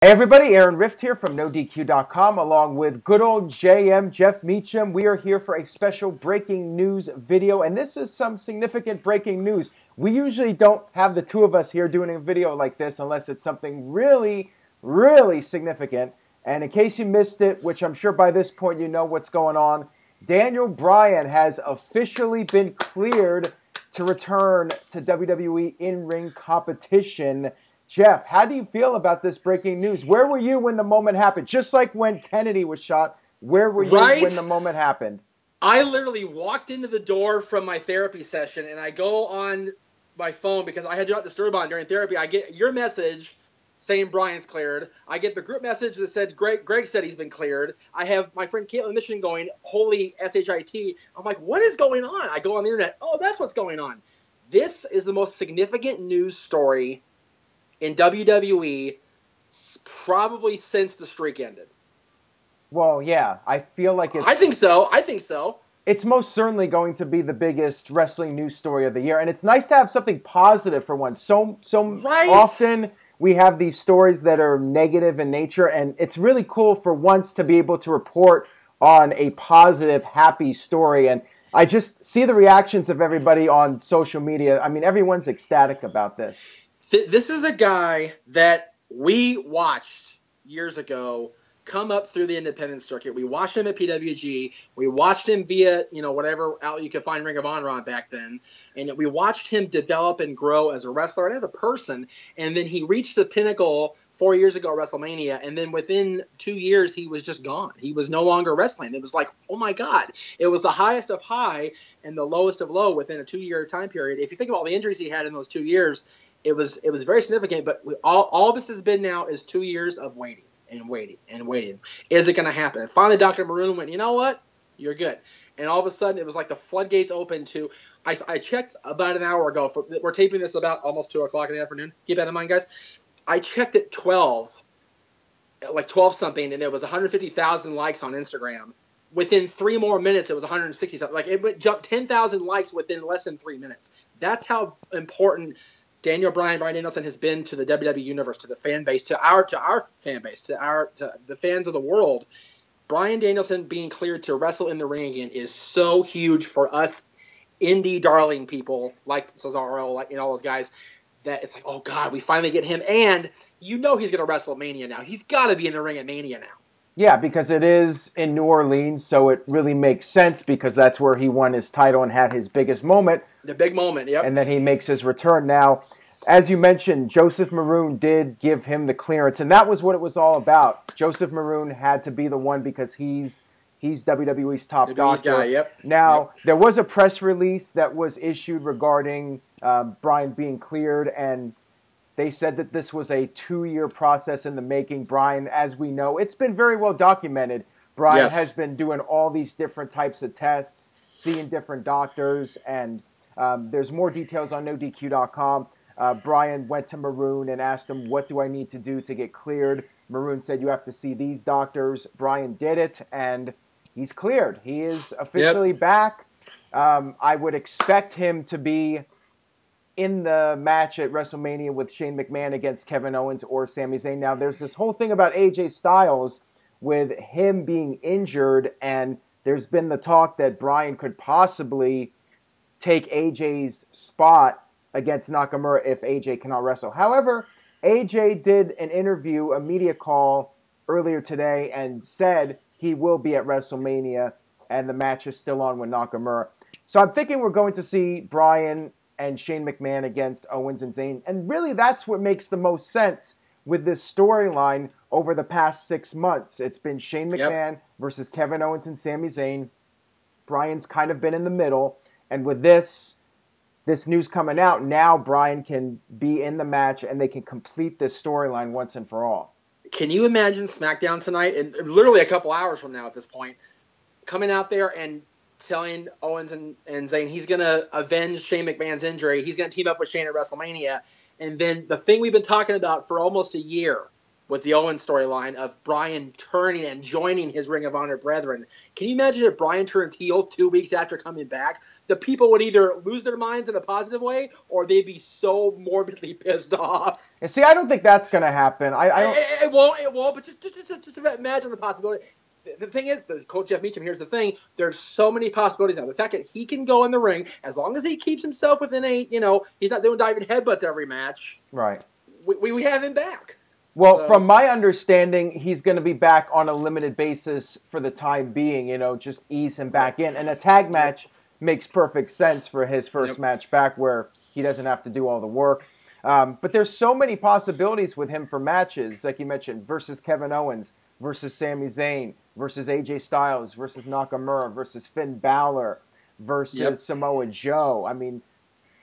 Hey everybody, Aaron Rift here from NoDQ.com along with good old JM Jeff Meacham. We are here for a special breaking news video, and this is some significant breaking news. We usually don't have the two of us here doing a video like this unless it's something really, really significant. And in case you missed it, which I'm sure by this point you know what's going on, Daniel Bryan has officially been cleared to return to WWE in-ring competition. Jeff, how do you feel about this breaking news? Where were you when the moment happened? Just like when Kennedy was shot, where were you when the moment happened? I literally walked into the door from my therapy session, and I go on my phone because I had Do Not Disturb on during therapy. I get your message saying Brian's cleared. I get the group message that said Greg said he's been cleared. I have my friend Caitlin Mission going, holy SHIT. I'm like, what is going on? I go on the internet. Oh, that's what's going on. This is the most significant news story in WWE probably since the streak ended. Well, yeah, I feel like it's... I think so. It's most certainly going to be the biggest wrestling news story of the year, and it's nice to have something positive for once. So right. Often we have these stories that are negative in nature, and it's really cool for once to be able to report on a positive, happy story. And I just see the reactions of everybody on social media. I mean, everyone's ecstatic about this. This is a guy that we watched years ago come up through the independent circuit. We watched him at PWG. We watched him via, whatever outlet you could find Ring of Honor on back then. And we watched him develop and grow as a wrestler and as a person. And then he reached the pinnacle 4 years ago at WrestleMania. And then within 2 years, he was just gone. He was no longer wrestling. It was like, oh my God. It was the highest of high and the lowest of low within a 2-year time period. If you think of all the injuries he had in those 2 years, it was very significant. But all this has been now is 2 years of waiting. And waiting. Is it going to happen? And finally, Dr. Maroon went, you know what? You're good. And all of a sudden, it was like the floodgates opened to – I checked about an hour ago. We're taping this about almost 2 o'clock in the afternoon. Keep that in mind, guys. I checked at 12, like 12-something, and it was 150,000 likes on Instagram. Within 3 more minutes, it was 160-something. Like, it jumped 10,000 likes within less than 3 minutes. That's how important – Brian Danielson has been to the WWE universe, to the fan base, to our fan base, to the fans of the world. Brian Danielson being cleared to wrestle in the ring again is so huge for us indie darling people like Cesaro, like all those guys, that it's like, oh God, we finally get him. And he's going to wrestle at Mania now. He's got to be in the ring at Mania now. Yeah, because it is in New Orleans, so it really makes sense because that's where he won his title and had his biggest moment. The big moment, yep. And then he makes his return. Now, as you mentioned, Joseph Maroon did give him the clearance, and that was what it was all about. Joseph Maroon had to be the one because he's WWE's top doctor. Guy, yep. Now, there was a press release that was issued regarding Brian being cleared, and they said that this was a 2-year process in the making. Brian, as we know, it's been very well documented. Brian has been doing all these different types of tests, seeing different doctors, and there's more details on NoDQ.com. Brian went to Maroon and asked him, what do I need to do to get cleared? Maroon said, you have to see these doctors. Brian did it, and he's cleared. He is officially back. I would expect him to be in the match at WrestleMania with Shane McMahon against Kevin Owens or Sami Zayn. Now, there's this whole thing about AJ Styles with him being injured, and there's been the talk that Brian could possibly take AJ's spot against Nakamura if AJ cannot wrestle. However, AJ did an interview, a media call earlier today, and said he will be at WrestleMania, and the match is still on with Nakamura. So I'm thinking we're going to see Brian and Shane McMahon against Owens and Zayn. And really, that's what makes the most sense with this storyline over the past 6 months. It's been Shane McMahon versus Kevin Owens and Sami Zayn. Brian's kind of been in the middle. And with this news coming out, now Brian can be in the match and they can complete this storyline once and for all. Can you imagine SmackDown tonight, and literally a couple hours from now at this point, coming out there and telling Owens and Zayn he's going to avenge Shane McMahon's injury. He's going to team up with Shane at WrestleMania. And then the thing we've been talking about for almost a year, with the Owen storyline of Bryan turning and joining his Ring of Honor brethren. Can you imagine if Bryan turns heel 2 weeks after coming back? The people would either lose their minds in a positive way or they'd be so morbidly pissed off. And see, I don't think that's going to happen. I don't... It won't, but just imagine the possibility. The thing is, Coach Jeff Meacham, here's the thing, there's so many possibilities now. The fact that he can go in the ring, as long as he keeps himself within he's not doing diving headbutts every match. Right. We have him back. Well, from my understanding, he's going to be back on a limited basis for the time being, just ease him back in. And a tag match makes perfect sense for his first match back where he doesn't have to do all the work. But there's so many possibilities with him for matches, like you mentioned, versus Kevin Owens, versus Sami Zayn, versus AJ Styles, versus Nakamura, versus Finn Balor, versus Samoa Joe. I mean,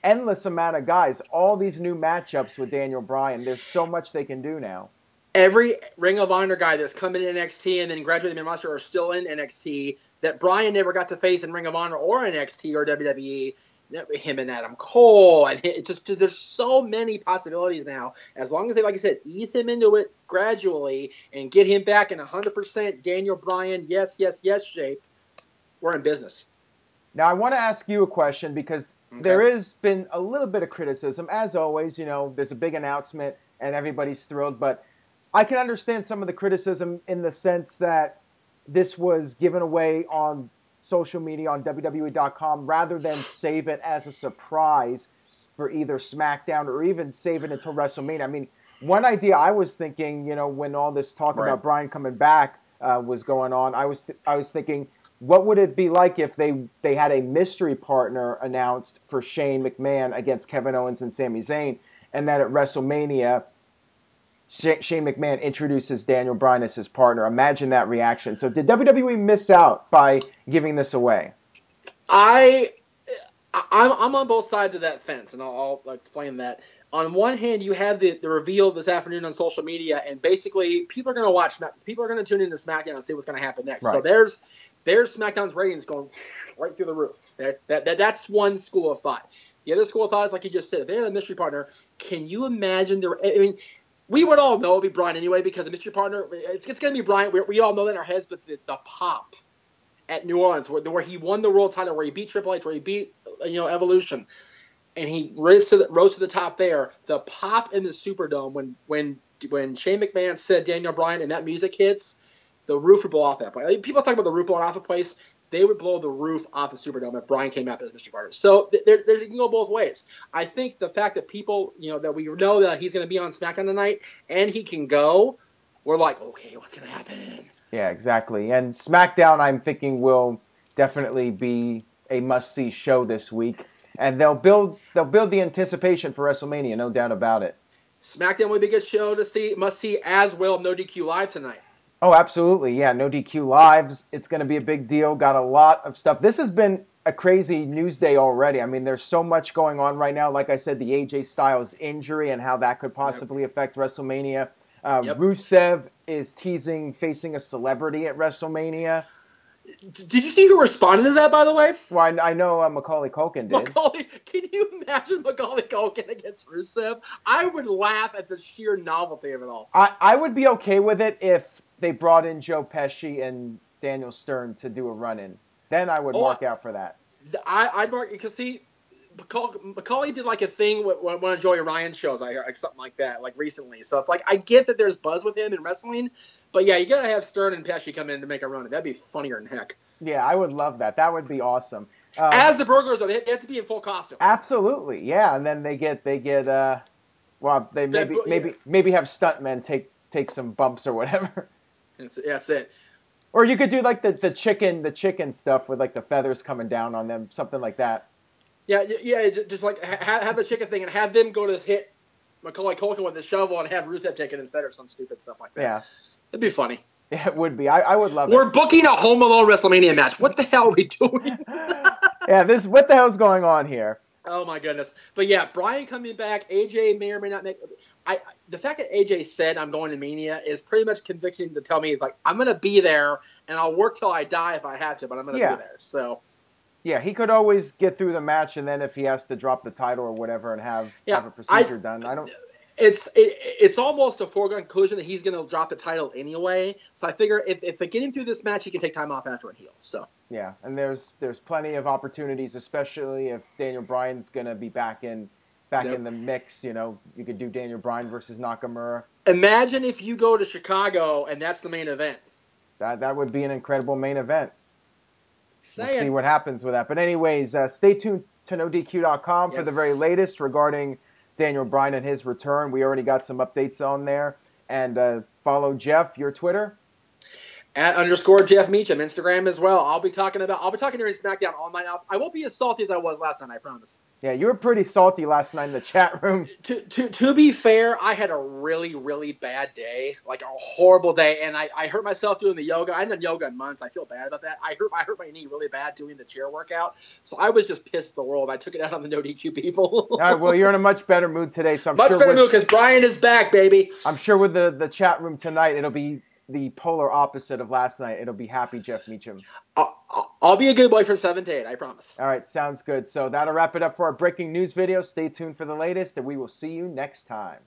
endless amount of guys. All these new matchups with Daniel Bryan. There's so much they can do now. Every Ring of Honor guy that's come in NXT and then graduated the main roster are still in NXT that Bryan never got to face in Ring of Honor or NXT or WWE. Him and Adam Cole, and there's so many possibilities now. As long as they, like I said, ease him into it gradually and get him back in 100% Daniel Bryan, yes shape, we're in business. Now, I want to ask you a question because there has been a little bit of criticism. As always, there's a big announcement and everybody's thrilled, but I can understand some of the criticism in the sense that this was given away on social media on WWE.com rather than save it as a surprise for either SmackDown or even save it until WrestleMania. I mean, one idea I was thinking, when all this talk about Bryan coming back was going on, I was thinking, what would it be like if they had a mystery partner announced for Shane McMahon against Kevin Owens and Sami Zayn, and that at WrestleMania, Shane McMahon introduces Daniel Bryan as his partner. Imagine that reaction. So did WWE miss out by giving this away? I'm on both sides of that fence, and I'll explain that. On one hand, you have the reveal this afternoon on social media, and basically people are going to watch. People are going to tune into SmackDown and see what's going to happen next. Right. So there's SmackDown's ratings going right through the roof. That's one school of thought. The other school of thought is, like you just said, if they had a mystery partner, can you imagine we would all know it would be Bryan anyway because the mystery partner, it's going to be Bryan. We all know that in our heads, but the pop at New Orleans where he won the world title, where he beat Triple H, where he beat Evolution, and he rose to the top there. The pop in the Superdome when Shane McMahon said Daniel Bryan and that music hits, the roof would blow off that place. People talk about the roof blowing off a place. They would blow the roof off the Superdome if Bryan came out as mystery partner. So it can go both ways. I think the fact that people, that we know that he's going to be on SmackDown tonight and he can go, we're like, okay, what's going to happen? Yeah, exactly. And SmackDown, I'm thinking, will definitely be a must-see show this week, and they'll build the anticipation for WrestleMania, no doubt about it. SmackDown will be a good show to see, must see as well. No DQ Live tonight. Oh, absolutely. Yeah, no DQ Lives. It's going to be a big deal. Got a lot of stuff. This has been a crazy news day already. I mean, there's so much going on right now. Like I said, the AJ Styles injury and how that could possibly affect WrestleMania. Rusev is teasing facing a celebrity at WrestleMania. Did you see who responded to that, by the way? Well, I know Macaulay Culkin did. Can you imagine Macaulay Culkin against Rusev? I would laugh at the sheer novelty of it all. I would be okay with it if they brought in Joe Pesci and Daniel Stern to do a run-in. Then I would mark out for that. I'd mark, because see, Macaulay did like a thing with one of Joey Ryan's shows, like something like that, like recently. So it's like, I get that there's buzz with him in wrestling, but yeah, you gotta have Stern and Pesci come in to make a run-in. That'd be funnier than heck. Yeah, I would love that. That would be awesome. As the Burglars, though, they have to be in full costume. Absolutely, yeah. And then they get maybe have stuntmen take some bumps or whatever. That's it. Or you could do like the chicken stuff with like the feathers coming down on them, something like that. Yeah, just like have the chicken thing and have them go to hit Macaulay Culkin with the shovel and have Rusev take it instead or some stupid stuff like that. Yeah. It'd be funny. Yeah, it would be. I would love it. We're booking a Home Alone WrestleMania match. What the hell are we doing? Yeah, what the hell's going on here? Oh my goodness. But yeah, Bryan coming back, AJ may or may not make the fact that AJ said I'm going to Mania is pretty much conviction to tell me, like, I'm going to be there and I'll work till I die if I have to, but I'm going to be there. So yeah, he could always get through the match, and then if he has to drop the title or whatever and have a procedure done, I don't. it's almost a foregone conclusion that he's going to drop the title anyway. So I figure if they get him through this match, he can take time off after it heals. So yeah, and there's plenty of opportunities, especially if Daniel Bryan's going to be back in the mix. You know, you could do Daniel Bryan versus Nakamura. Imagine if you go to Chicago and that's the main event. That would be an incredible main event. Saying. We'll see what happens with that. But anyways, stay tuned to NoDQ.com for the very latest regarding Daniel Bryan and his return. We already got some updates on there. And follow Jeff, your Twitter. @_Jeff Meacham, Instagram as well. I'll be talking during SmackDown all night. I won't be as salty as I was last night, I promise. Yeah, you were pretty salty last night in the chat room. To be fair, I had a really, really bad day, like a horrible day, and I hurt myself doing the yoga. I hadn't done yoga in months. I feel bad about that. I hurt my knee really bad doing the chair workout, so I was just pissed at the world. I took it out on the No DQ people. All right, well, you're in a much better mood today, so much better mood because Bryan is back, baby. I'm sure with the chat room tonight, it'll be the polar opposite of last night. It'll be happy Jeff Meacham. I'll be a good boy from 7 to 8, I promise. All right, sounds good. So that'll wrap it up for our breaking news video. Stay tuned for the latest, and we will see you next time.